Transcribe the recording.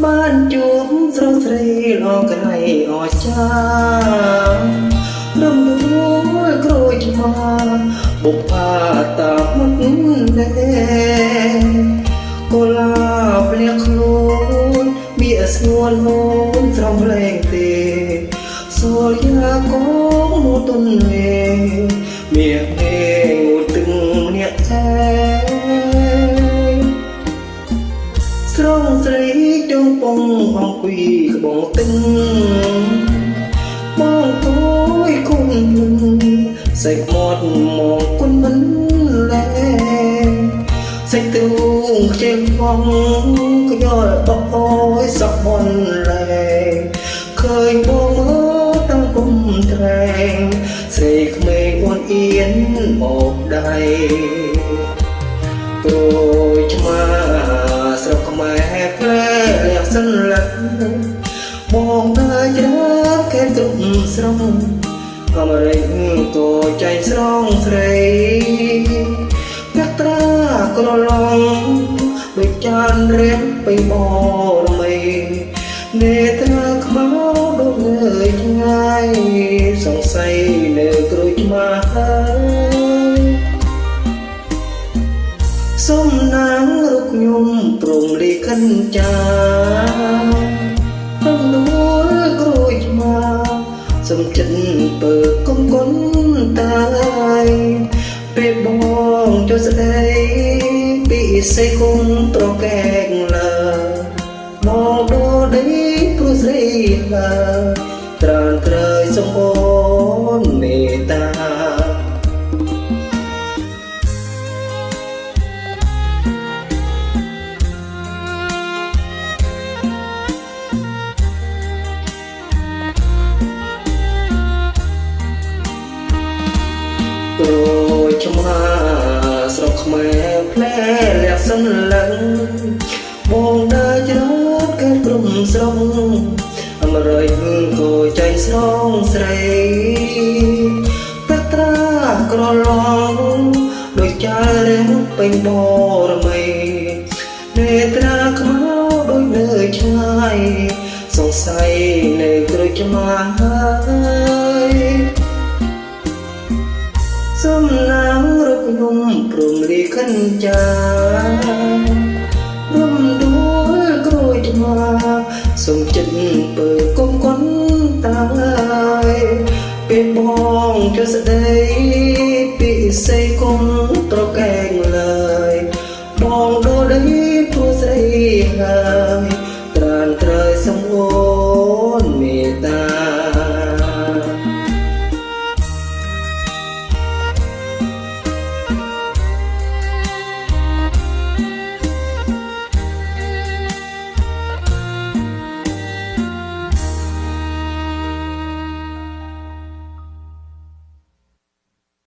บ้านจูบស្រស់ស្រីអកក្រៃអស្ចារ្យរំដួលក្រូចមកបុព្វាតាមុតដែរកូឡាភ្លៀកខ្លួនមានស្ងួនហូនស្រំលែងទេសូលយ៉ាកងមកទុនវេមានទេងូទឹងអ្នកតែស្រងស្រីចងពងអង្គុយក្បងទឹងបងទួយគុំសេចមាត់មកគុណមិនលែសេចទូងខ្ជិលផងក៏យល់បបអើយសក់បនលែឃើញបងមើលតាំងគុំត្រែងស្រីក្មេងអួនអៀនមកដៃព្រួយឆ្មាស្រុកខ្មែរផ្លែលះសិនលឹកបងដើរច្រើខេត្តគ្រប់ស្រុកអាមេរិកក៏ចៃស្រងស្រីកាត្រាក្រឡងដូចចានរៀបពេញបរមីនេត្រាខ្មៅដូចងើយឆ្ងាយសង្ស័យនៅក្រួយឆ្មាហើយសុំណាងរូបខ្ញុំព្រមលីខិនចារំដួលក្រួយឆ្មាសំចិនពើគុំគុនតាយពេលបងចុះស្ដីពីសេគុំត្រកែងលើមកដល់ដីព្រោះស្រីឡាត្រានត្រើយសំអូនមេត្តាព្រួយឆ្មាស្រុកខ្មែរផ្លែលះសិនលឹងបងដើរច្រើកែក្រុមស្រុកអាមេរិកក៏ចៃស្រងស្រីកាត្រាក្រឡងដូចចាលរៀងពេញបរមីនេត្រាខ្មៅដូចនៅឆ្ងាយសង្ស័យនៅក្រួយឆ្មាហើយសំណាងរូបខ្ញុំព្រមលីខិនចា